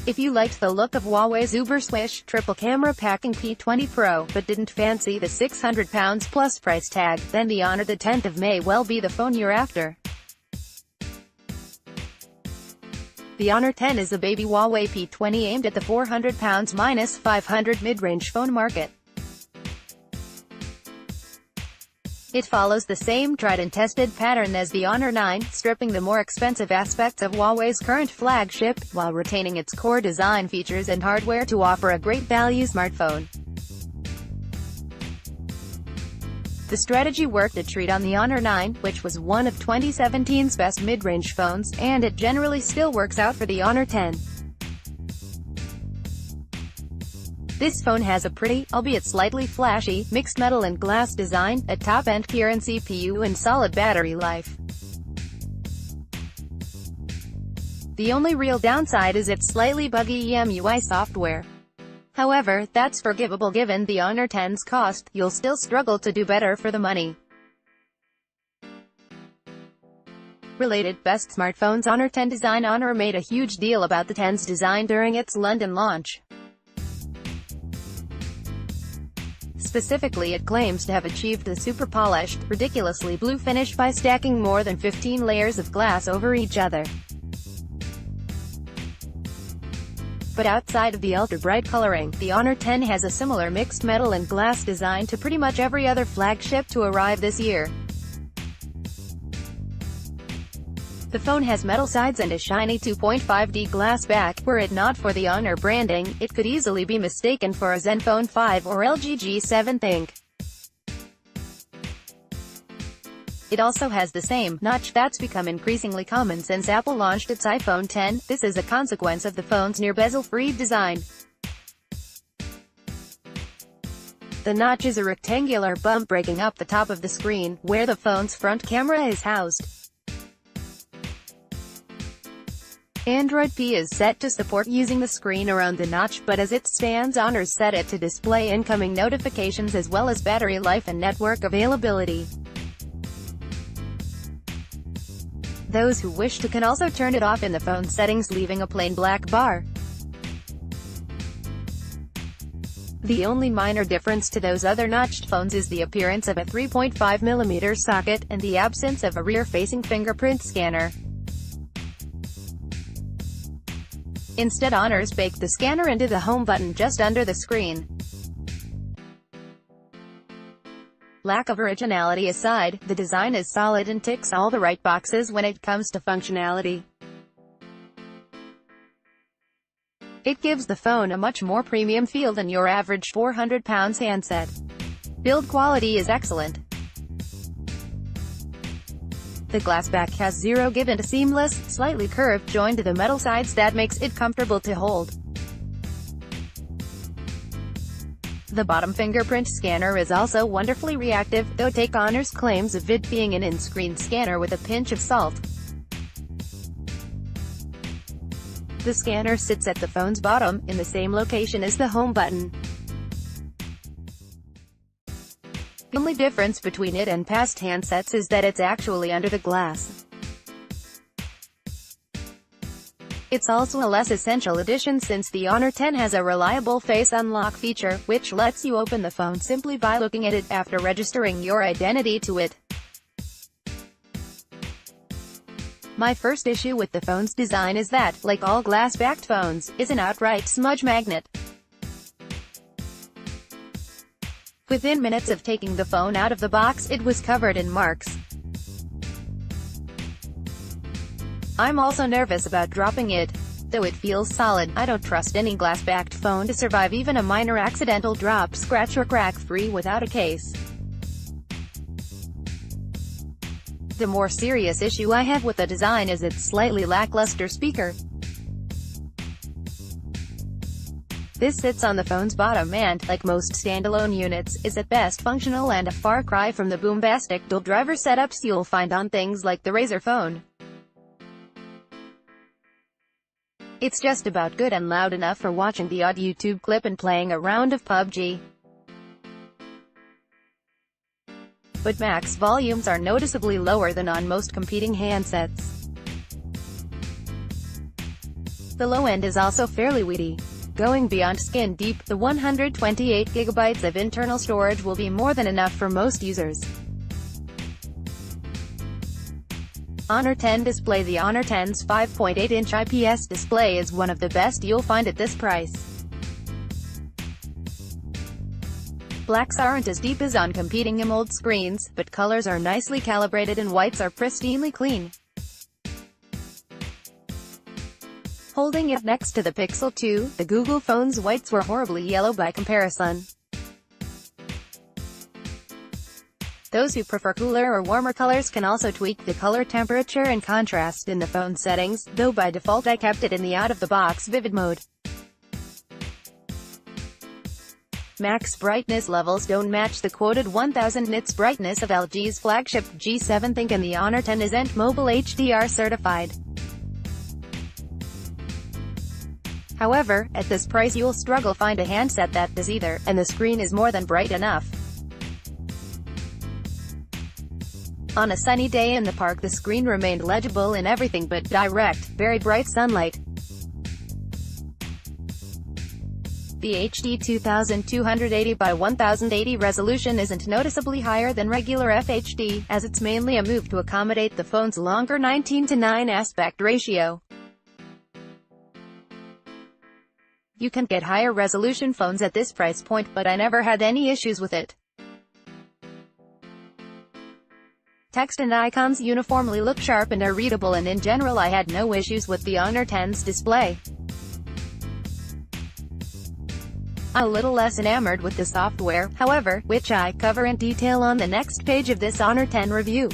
If you liked the look of Huawei's uber-swish triple-camera packing P20 Pro, but didn't fancy the £600 plus price tag, then the Honor the 10th of May will be the phone you're after. The Honor 10 is a baby Huawei P20 aimed at the £400 minus 500 mid-range phone market. It follows the same tried-and-tested pattern as the Honor 9, stripping the more expensive aspects of Huawei's current flagship, while retaining its core design features and hardware to offer a great value smartphone. The strategy worked a treat on the Honor 9, which was one of 2017's best mid-range phones, and it generally still works out for the Honor 10. This phone has a pretty, albeit slightly flashy, mixed metal and glass design, a top-end Kirin CPU and solid battery life. The only real downside is its slightly buggy EMUI software. However, that's forgivable given the Honor 10's cost. You'll still struggle to do better for the money. Related best smartphones Honor 10 design. Honor made a huge deal about the 10's design during its London launch. Specifically, it claims to have achieved the super-polished, ridiculously blue finish by stacking more than 15 layers of glass over each other. But outside of the ultra-bright coloring, the Honor 10 has a similar mixed metal and glass design to pretty much every other flagship to arrive this year. The phone has metal sides and a shiny 2.5D glass back. Were it not for the Honor branding, it could easily be mistaken for a Zenfone 5 or LG G7 Think. It also has the same notch that's become increasingly common since Apple launched its iPhone X. This is a consequence of the phone's near bezel-free design. The notch is a rectangular bump breaking up the top of the screen, where the phone's front camera is housed. Android P is set to support using the screen around the notch, but as it stands, Honor's set it to display incoming notifications as well as battery life and network availability. Those who wish to can also turn it off in the phone settings, leaving a plain black bar. The only minor difference to those other notched phones is the appearance of a 3.5mm socket, and the absence of a rear-facing fingerprint scanner. Instead, Honor's baked the scanner into the home button just under the screen. Lack of originality aside, the design is solid and ticks all the right boxes when it comes to functionality. It gives the phone a much more premium feel than your average £400 handset. Build quality is excellent. The glass back has zero give and a seamless, slightly curved join to the metal sides that makes it comfortable to hold. The bottom fingerprint scanner is also wonderfully reactive, though take Honor's claims of it being an in-screen scanner with a pinch of salt. The scanner sits at the phone's bottom, in the same location as the home button. The only difference between it and past handsets is that it's actually under the glass. It's also a less essential addition since the Honor 10 has a reliable face unlock feature, which lets you open the phone simply by looking at it after registering your identity to it. My first issue with the phone's design is that, like all glass-backed phones, is an outright smudge magnet. Within minutes of taking the phone out of the box, it was covered in marks. I'm also nervous about dropping it. Though it feels solid, I don't trust any glass-backed phone to survive even a minor accidental drop, scratch or crack free without a case. The more serious issue I have with the design is its slightly lackluster speaker. This sits on the phone's bottom and, like most standalone units, is at best functional and a far cry from the bombastic dual-driver setups you'll find on things like the Razer phone. It's just about good and loud enough for watching the odd YouTube clip and playing a round of PUBG. But max volumes are noticeably lower than on most competing handsets. The low end is also fairly weedy. Going beyond skin deep, the 128GB of internal storage will be more than enough for most users. Honor 10 display. The Honor 10's 5.8-inch IPS display is one of the best you'll find at this price. Blacks aren't as deep as on competing AMOLED screens, but colors are nicely calibrated and whites are pristinely clean. Holding it next to the Pixel 2, the Google phone's whites were horribly yellow by comparison. Those who prefer cooler or warmer colors can also tweak the color temperature and contrast in the phone settings, though by default I kept it in the out-of-the-box vivid mode. Max brightness levels don't match the quoted 1000 nits brightness of LG's flagship G7 Think, and the Honor 10 isn't mobile HDR certified. However, at this price you'll struggle find a handset that does either, and the screen is more than bright enough. On a sunny day in the park, the screen remained legible in everything but direct, very bright sunlight. The HD 2280 by 1080 resolution isn't noticeably higher than regular FHD, as it's mainly a move to accommodate the phone's longer 19:9 aspect ratio. You can get higher resolution phones at this price point, but I never had any issues with it. Text and icons uniformly look sharp and are readable, and in general I had no issues with the Honor 10's display. I'm a little less enamored with the software, however, which I cover in detail on the next page of this Honor 10 review.